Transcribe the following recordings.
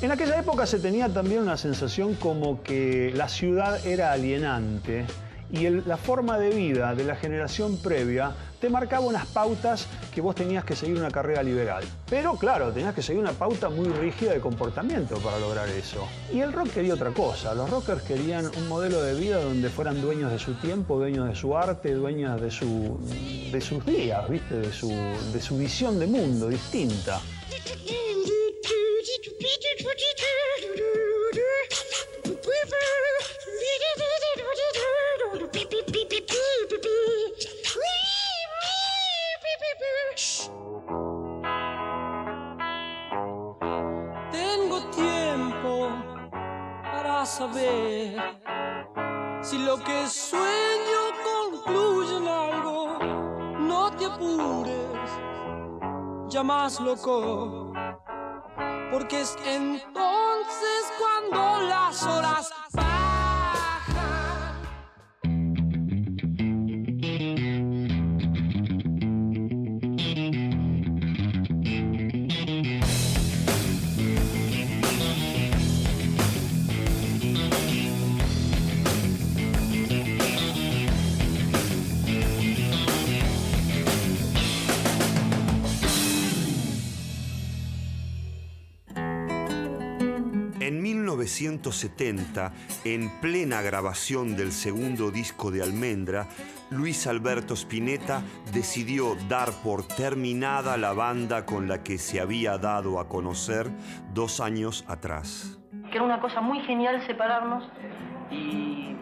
En aquella época se tenía también una sensación como que la ciudad era alienante y la forma de vida de la generación previa te marcaba unas pautas que vos tenías que seguir una carrera liberal. Pero claro, tenías que seguir una pauta muy rígida de comportamiento para lograr eso. Y el rock quería otra cosa. Los rockers querían un modelo de vida donde fueran dueños de su tiempo, dueños de su arte, dueños de sus días, ¿viste? De su visión de mundo distinta. Tengo tiempo para saber si lo que sueño concluye en algo. No te apures, ya más loco, porque es entonces cuando las horas bajan. En 1970, en plena grabación del segundo disco de Almendra, Luis Alberto Spinetta decidió dar por terminada la banda con la que se había dado a conocer 2 años atrás. Que era una cosa muy genial separarnos y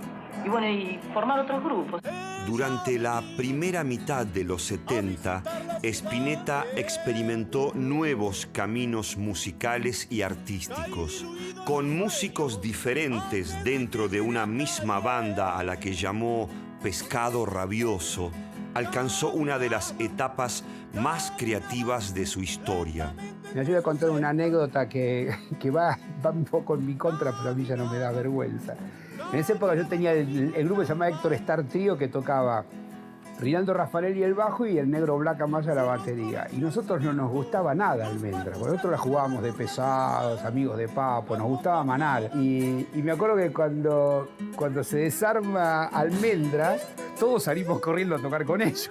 formar otros grupos. Durante la primera mitad de los 70, Spinetta experimentó nuevos caminos musicales y artísticos. Con músicos diferentes dentro de una misma banda a la que llamó Pescado Rabioso, alcanzó una de las etapas más creativas de su historia. Me ayuda a contar una anécdota que va un poco en mi contra, pero a mí ya no me da vergüenza. En esa época yo tenía el grupo que se llamaba Héctor Star Trio, que tocaba Rinaldo Raffanelli el bajo y el negro Black Amaya la batería. Y nosotros no nos gustaba nada Almendra, porque nosotros la jugábamos de pesados, amigos de Papo, nos gustaba Manal. Y me acuerdo que cuando se desarma Almendra, todos salimos corriendo a tocar con ellos.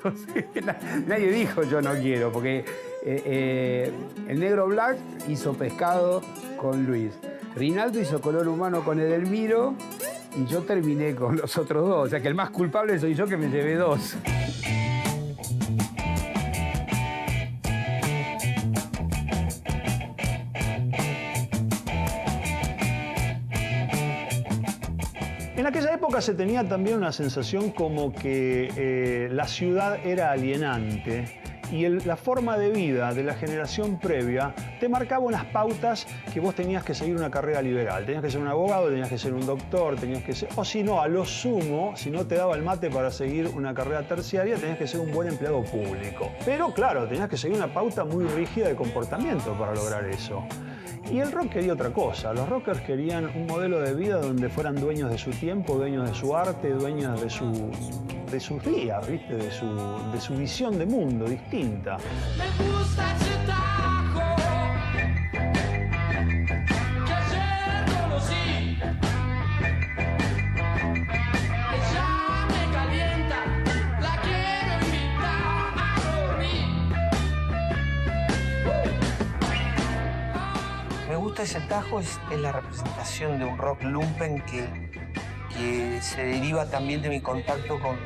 Nadie dijo yo no quiero, porque el negro Black hizo Pescado con Luis. Rinaldo hizo Color Humano con Edelmiro y yo terminé con los otros 2. O sea que el más culpable soy yo, que me llevé 2. En aquella época se tenía también una sensación como que la ciudad era alienante y la forma de vida de la generación previa te marcaba unas pautas que vos tenías que seguir una carrera liberal. Tenías que ser un abogado, tenías que ser un doctor, tenías que ser... O si no, a lo sumo, si no te daba el mate para seguir una carrera terciaria, tenías que ser un buen empleado público. Pero claro, tenías que seguir una pauta muy rígida de comportamiento para lograr eso. Y el rock quería otra cosa. Los rockers querían un modelo de vida donde fueran dueños de su tiempo, dueños de su arte, dueños de sus días, ¿viste? De su visión de mundo distinta. Me gusta ese tajo que ayer conocí. Ella me calienta, la quiero invitar a dormir. Me gusta ese tajo, es la representación de un rock lumpen que se deriva también de mi contacto con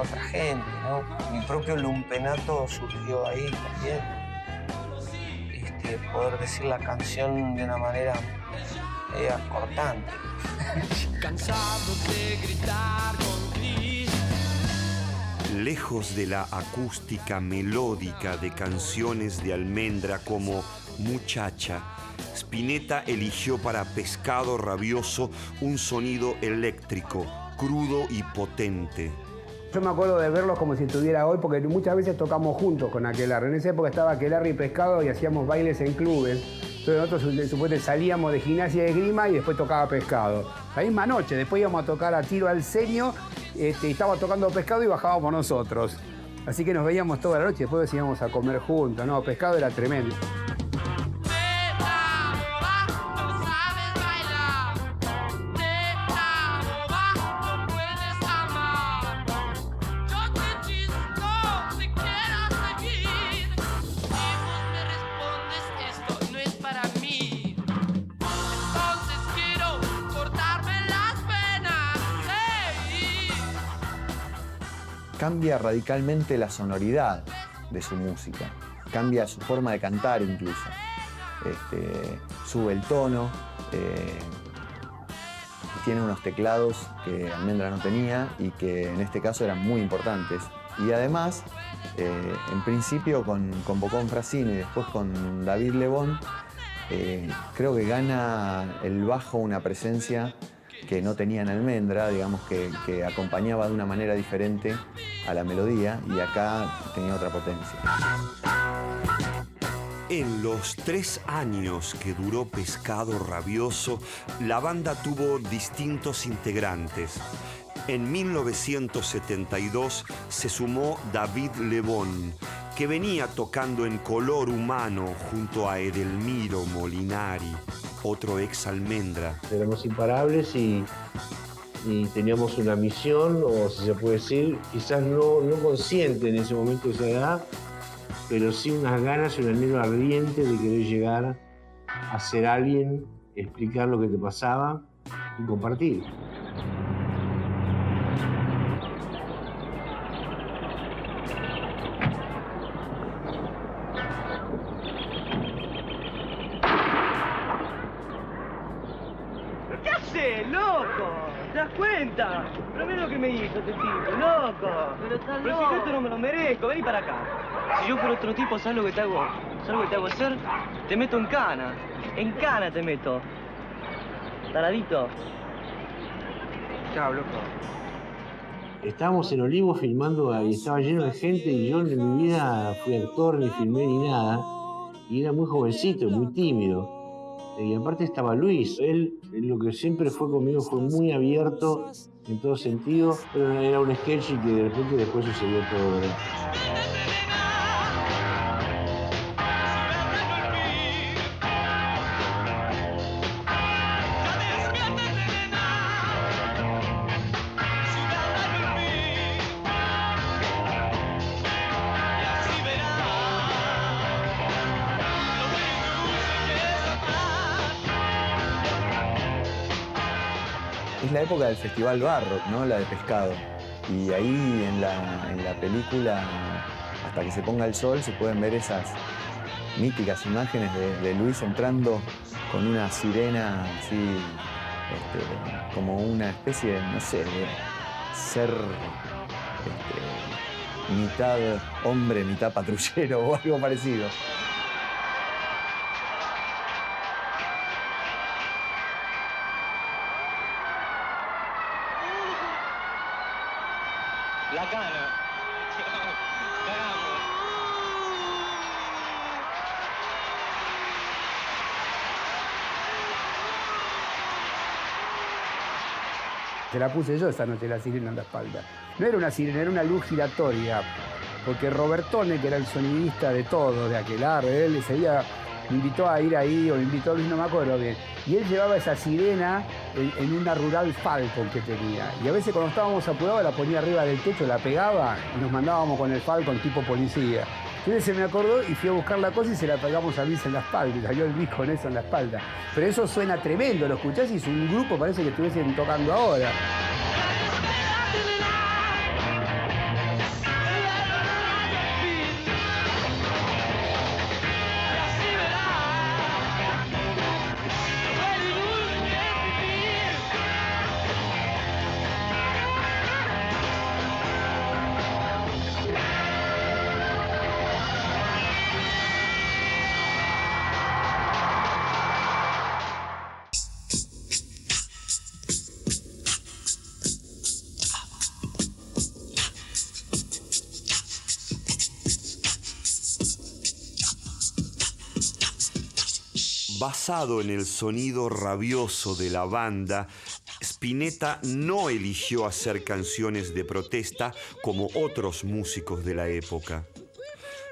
otra gente, ¿no? Mi propio lumpenato surgió ahí también. Poder decir la canción de una manera cortante. Cansado de gritar con Cris. Lejos de la acústica melódica de canciones de Almendra como Muchacha, Spinetta eligió para Pescado Rabioso un sonido eléctrico, crudo y potente. Yo me acuerdo de verlos como si estuviera hoy, porque muchas veces tocamos juntos con Aquelarre. En esa época estaba Aquelarre y Pescado y hacíamos bailes en clubes. Entonces nosotros supuestamente salíamos de Gimnasia de Esgrima y después tocaba Pescado. La misma noche, después íbamos a tocar a Tiro al Ceño, estaba tocando Pescado y bajábamos nosotros. Así que nos veíamos toda la noche y después íbamos a comer juntos. No, Pescado era tremendo. esto no es para mí. Entonces quiero cortarme las venas. Hey. Cambia radicalmente la sonoridad de su música, cambia su forma de cantar incluso. Sube el tono, tiene unos teclados que Almendra no tenía y que en este caso eran muy importantes. Y además, en principio con Bocón Frassini y después con David Lebón, creo que gana el bajo una presencia que no tenía en Almendra, digamos que acompañaba de una manera diferente a la melodía, y acá tenía otra potencia. En los 3 años que duró Pescado Rabioso, la banda tuvo distintos integrantes. En 1972 se sumó David Lebón, que venía tocando en Color Humano junto a Edelmiro Molinari, otro ex Almendra. Éramos imparables y teníamos una misión, o si se puede decir, quizás no consciente en ese momento de esa edad, pero sí unas ganas y un anhelo ardiente de querer llegar a ser alguien, explicar lo que te pasaba y compartir. ¿Qué haces, loco? ¿Te das cuenta? Pero mira lo que me hizo este tipo, loco. Pero estás Pero loco. si yo esto no me lo merezco, vení para acá. Si yo fuera otro tipo, ¿sabes lo que te hago? ¿Sabes lo que te hago hacer? Te meto en cana. En cana te meto. Taradito. Chao, loco. Estábamos en Olivo filmando y estaba lleno de gente, y yo en mi vida fui actor, ni filmé ni nada. Y era muy jovencito, muy tímido. Y aparte estaba Luis. Él lo que siempre fue conmigo fue muy abierto en todo sentido, pero era un sketch y que de repente después sucedió todo, ¿verdad? Es la época del Festival Barrock, ¿no? La de Pescado. Y ahí en la película, Hasta que se ponga el sol, se pueden ver esas míticas imágenes de Luis entrando con una sirena así, como una especie de, no sé, de ser mitad hombre, mitad patrullero o algo parecido. La cana. Cagamos. Se la puse yo esa noche, la sirena en la espalda. No era una sirena, era una luz giratoria. Porque Robertone, que era el sonidista de todo, de Aquelarre, él ese día me invitó a ir ahí, o me invitó a Luis, no me acuerdo bien. Y él llevaba esa sirena en una Rural Falcon que tenía. Y a veces cuando estábamos apurados la ponía arriba del techo, la pegaba y nos mandábamos con el Falcon tipo policía. Entonces se me acordó y fui a buscar la cosa y se la pegamos a Luis en la espalda. Y salió el Luis con eso en la espalda. Pero eso suena tremendo, lo escuchás y es un grupo, parece que estuviesen tocando ahora. Basado en el sonido rabioso de la banda, Spinetta no eligió hacer canciones de protesta como otros músicos de la época.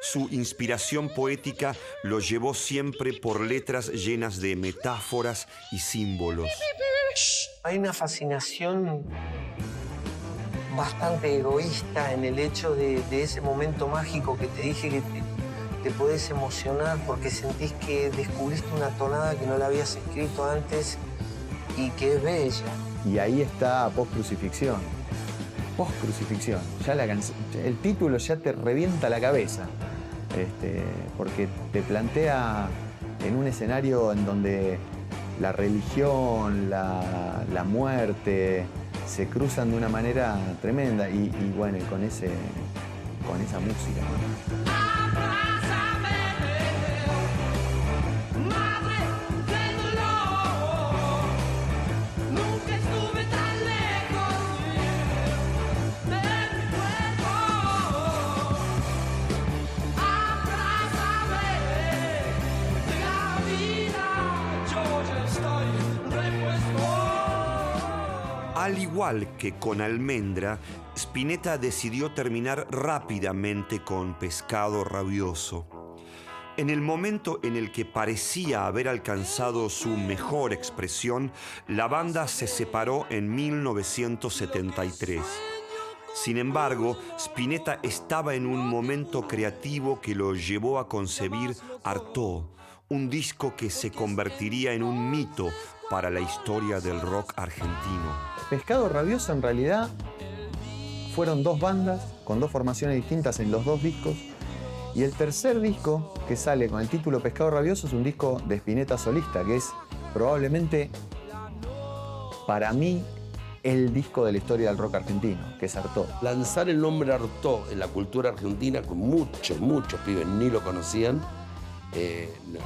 Su inspiración poética lo llevó siempre por letras llenas de metáforas y símbolos. Hay una fascinación bastante egoísta en el hecho de ese momento mágico que te dije que te podés emocionar porque sentís que descubriste una tonada que no la habías escrito antes y que es bella. Y ahí está Post-Crucifixión. Post-Crucifixión. Ya el título ya te revienta la cabeza. Porque te plantea en un escenario en donde la religión, la muerte se cruzan de una manera tremenda y bueno, con esa música, ¿no? Al igual que con Almendra, Spinetta decidió terminar rápidamente con Pescado Rabioso. En el momento en el que parecía haber alcanzado su mejor expresión, la banda se separó en 1973. Sin embargo, Spinetta estaba en un momento creativo que lo llevó a concebir Artaud, un disco que se convertiría en un mito para la historia del rock argentino. Pescado Rabioso en realidad fueron dos bandas con dos formaciones distintas en los dos discos, y el tercer disco que sale con el título Pescado Rabioso es un disco de Spinetta solista, que es probablemente para mí el disco de la historia del rock argentino, que es Artaud. Lanzar el nombre Artaud en la cultura argentina, con muchos pibes ni lo conocían,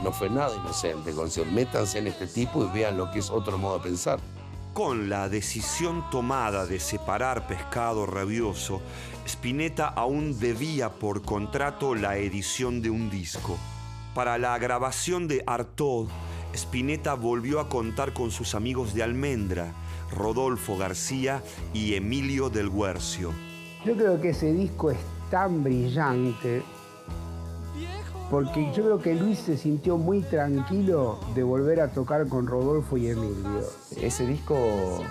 no fue nada inocente. Métanse en este tipo y vean lo que es otro modo de pensar. Con la decisión tomada de separar Pescado Rabioso, Spinetta aún debía por contrato la edición de un disco. Para la grabación de Artaud, Spinetta volvió a contar con sus amigos de Almendra, Rodolfo García y Emilio del Guercio. Yo creo que ese disco es tan brillante porque yo creo que Luis se sintió muy tranquilo de volver a tocar con Rodolfo y Emilio. Ese disco,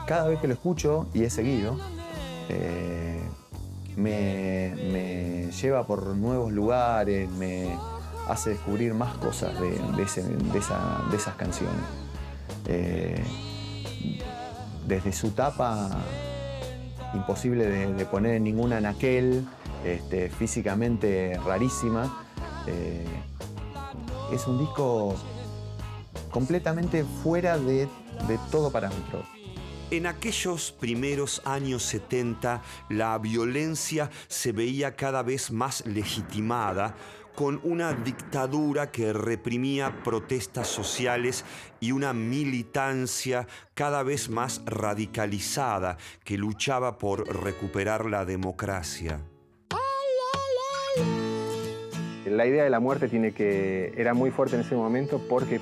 cada vez que lo escucho, y he seguido, me lleva por nuevos lugares, me hace descubrir más cosas de esas canciones. Desde su tapa, imposible de poner en ningún anaquel, físicamente rarísima. Es un disco completamente fuera de todo parámetro. En aquellos primeros años 70, la violencia se veía cada vez más legitimada, con una dictadura que reprimía protestas sociales y una militancia cada vez más radicalizada que luchaba por recuperar la democracia. La idea de la muerte era muy fuerte en ese momento porque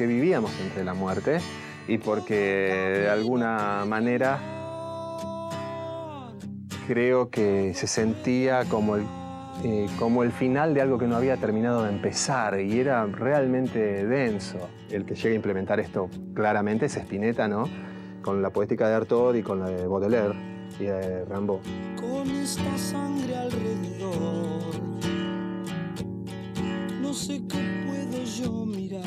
vivíamos entre la muerte y porque de alguna manera creo que se sentía como el final de algo que no había terminado de empezar y era realmente denso. El que llega a implementar esto claramente es Spinetta, ¿no? Con la poética de Artaud y con la de Baudelaire y de Rimbaud. Con esta sangre alrededor, no sé qué puedo yo mirar.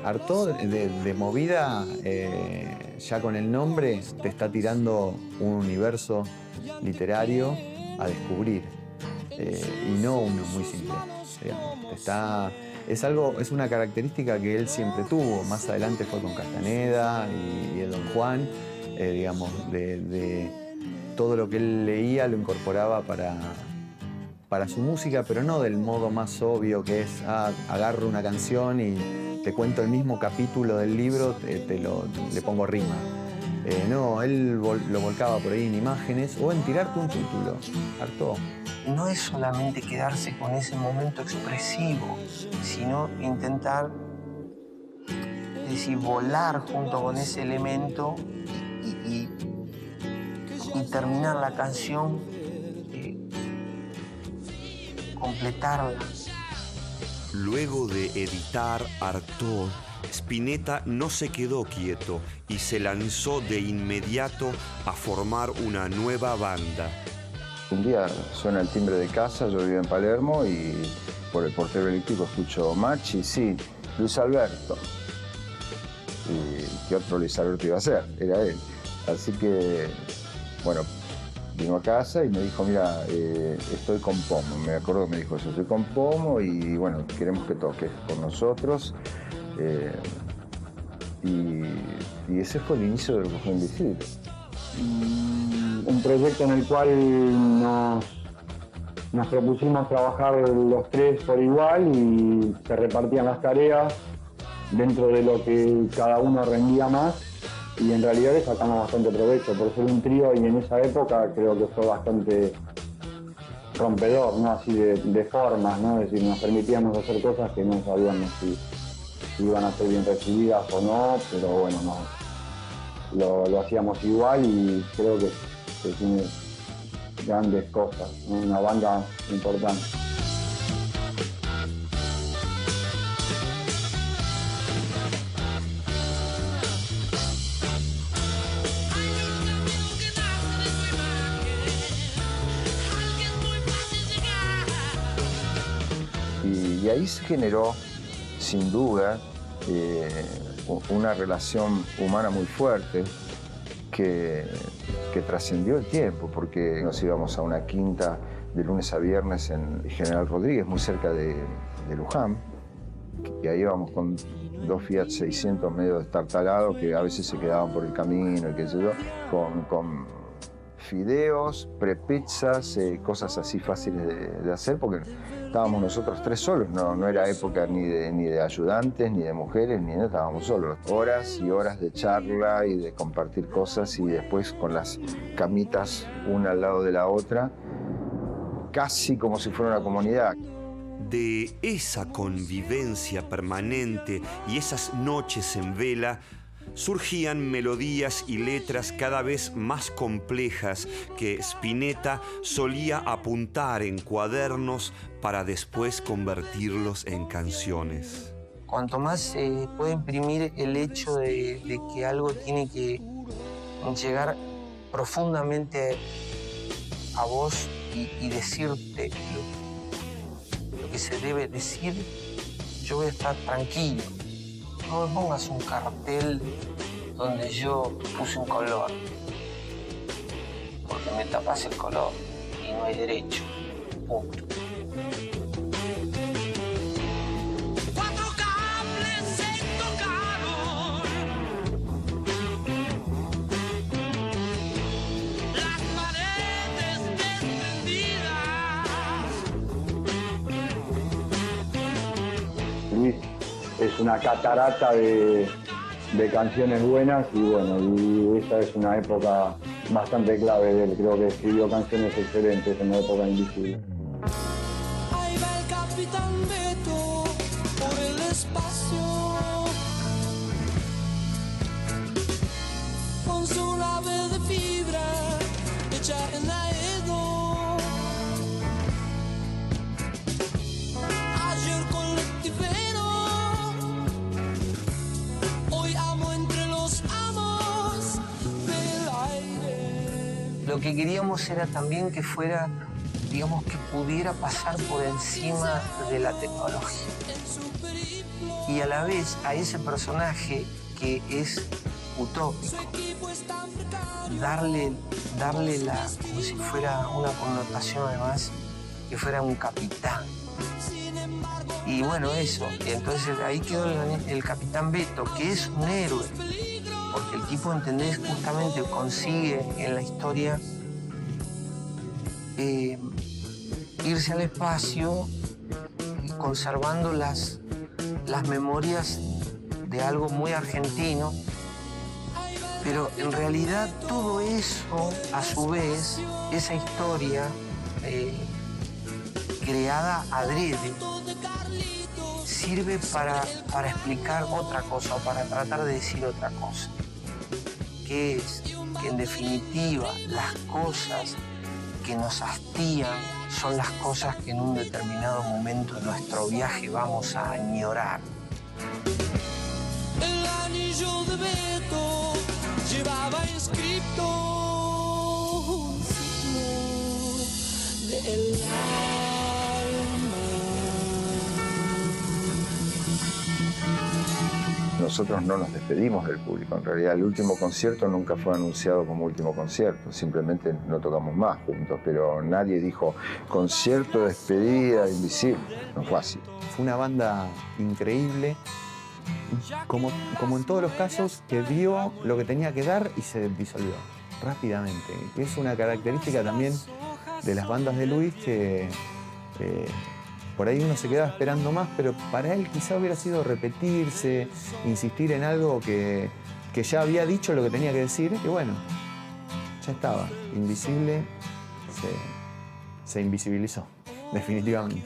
Artaud de movida, ya con el nombre, te está tirando un universo literario a descubrir, y no uno muy simple, digamos. Es una característica que él siempre tuvo. Más adelante fue con Castaneda y Don Juan, digamos, de todo lo que él leía lo incorporaba para su música, pero no del modo más obvio que es, agarro una canción y te cuento el mismo capítulo del libro, le pongo rima. No, él lo volcaba por ahí en imágenes o en tirarte un título. Artaud. No es solamente quedarse con ese momento expresivo, sino intentar, es decir, volar junto con ese elemento y terminar la canción, completarla. Luego de editar Artaud, Spinetta no se quedó quieto y se lanzó de inmediato a formar una nueva banda. Un día suena el timbre de casa, yo vivía en Palermo y por el portero eléctrico escucho Machi, sí, Luis Alberto. ¿Y qué otro Luis Alberto iba a ser? Era él. Así que, bueno, vino a casa y me dijo, mira, estoy con Pomo. Me acuerdo que me dijo eso, estoy con Pomo y bueno, queremos que toques con nosotros. Y ese fue el inicio de lo que fue Invisible. Un proyecto en el cual nos propusimos trabajar los tres por igual y se repartían las tareas dentro de lo que cada uno rendía más y en realidad le sacamos bastante provecho por ser un trío y en esa época creo que fue bastante rompedor, ¿no? Así de formas, ¿no? Es decir, nos permitíamos hacer cosas que no sabíamos si iban a ser bien recibidas o no, pero bueno, lo hacíamos igual y creo que tiene grandes cosas, ¿no? Una banda importante. Y ahí se generó, sin duda, una relación humana muy fuerte que trascendió el tiempo, porque nos íbamos a una quinta de lunes a viernes en General Rodríguez, muy cerca de Luján, y ahí íbamos con 2 Fiat 600 medio destartalados que a veces se quedaban por el camino y qué sé yo, con fideos, prepizzas, cosas así fáciles de hacer, porque estábamos nosotros tres solos, no era época ni de ayudantes, ni de mujeres, ni nada, estábamos solos. Horas y horas de charla y de compartir cosas y después con las camitas una al lado de la otra, casi como si fuera una comunidad. De esa convivencia permanente y esas noches en vela, surgían melodías y letras cada vez más complejas que Spinetta solía apuntar en cuadernos para después convertirlos en canciones. Cuanto más se puede imprimir el hecho de que algo tiene que llegar profundamente a vos y decirte lo que se debe decir, yo voy a estar tranquilo. No me pongas un cartel donde yo puse un color, porque me tapas el color y no hay derecho. Punto. Luis es una catarata de canciones buenas y bueno, y esta es una época bastante clave de él. Creo que escribió canciones excelentes en la época Invisible. Ahí va el Capitán Beto por el espacio con su nave de fibra hecha en Aedo. Ayer colectivero, hoy amo entre los amos del aire. Lo que queríamos era también que fuera, digamos, que pudiera pasar por encima de la tecnología. Y a la vez a ese personaje que es utópico, darle como si fuera una connotación además, que fuera un capitán. Y bueno, eso. Y entonces ahí quedó el Capitán Beto, que es un héroe. Porque el tipo, ¿entendés? Justamente consigue en la historia irse al espacio conservando las memorias de algo muy argentino. Pero en realidad todo eso, a su vez, esa historia creada adrede, sirve para explicar otra cosa o para tratar de decir otra cosa. Que es que en definitiva las cosas que nos hastían son las cosas que en un determinado momento de nuestro viaje vamos a añorar. El anillo de Beto llevaba inscrito un signo. del Nosotros no nos despedimos del público. En realidad, el último concierto nunca fue anunciado como último concierto. Simplemente no tocamos más juntos, pero nadie dijo concierto de despedida Invisible. No fue así. Fue una banda increíble, como en todos los casos, que dio lo que tenía que dar y se disolvió rápidamente. Es una característica también de las bandas de Luis que por ahí uno se quedaba esperando más, pero para él quizá hubiera sido repetirse, insistir en algo que ya había dicho lo que tenía que decir, y bueno, ya estaba. Invisible se invisibilizó, definitivamente.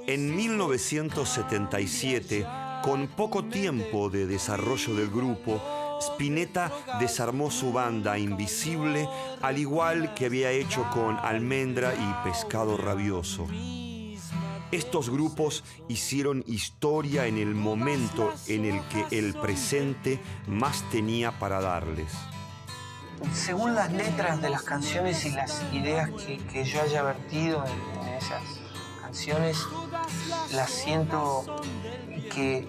En 1977, con poco tiempo de desarrollo del grupo, Spinetta desarmó su banda Invisible, al igual que había hecho con Almendra y Pescado Rabioso. Estos grupos hicieron historia en el momento en el que el presente más tenía para darles. Según las letras de las canciones y las ideas que yo haya vertido en esas canciones, las siento que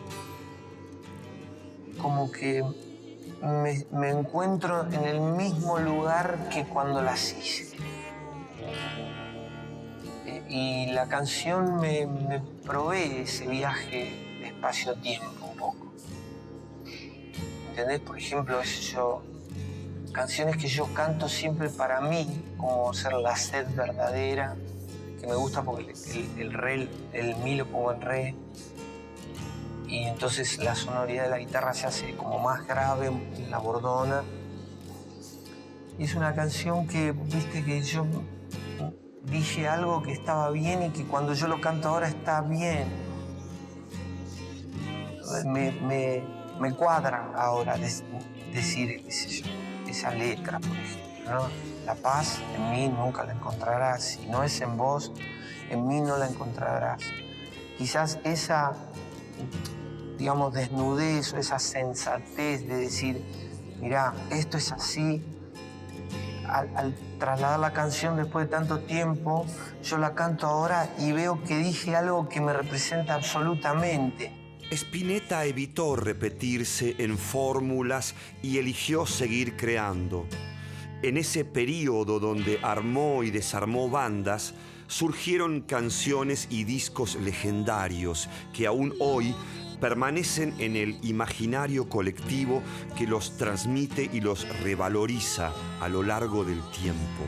como que me encuentro en el mismo lugar que cuando las hice. Y la canción me provee ese viaje de espacio-tiempo un poco. ¿Entendés? Por ejemplo, canciones que yo canto siempre para mí, como ser la sed verdadera, que me gusta porque el mi lo pongo en re, y entonces la sonoridad de la guitarra se hace como más grave en la bordona. Y es una canción que, viste, que yo dije algo que estaba bien y que cuando yo lo canto ahora está bien. Me cuadra ahora decir, qué sé yo, esa letra, por ejemplo, ¿no? La paz en mí nunca la encontrarás. Si no es en vos, en mí no la encontrarás. Quizás esa, digamos, desnudez o esa sensatez de decir, mirá, esto es así. Al trasladar la canción después de tanto tiempo, yo la canto ahora y veo que dije algo que me representa absolutamente. Spinetta evitó repetirse en fórmulas y eligió seguir creando. En ese periodo donde armó y desarmó bandas, surgieron canciones y discos legendarios que aún hoy permanecen en el imaginario colectivo que los transmite y los revaloriza a lo largo del tiempo.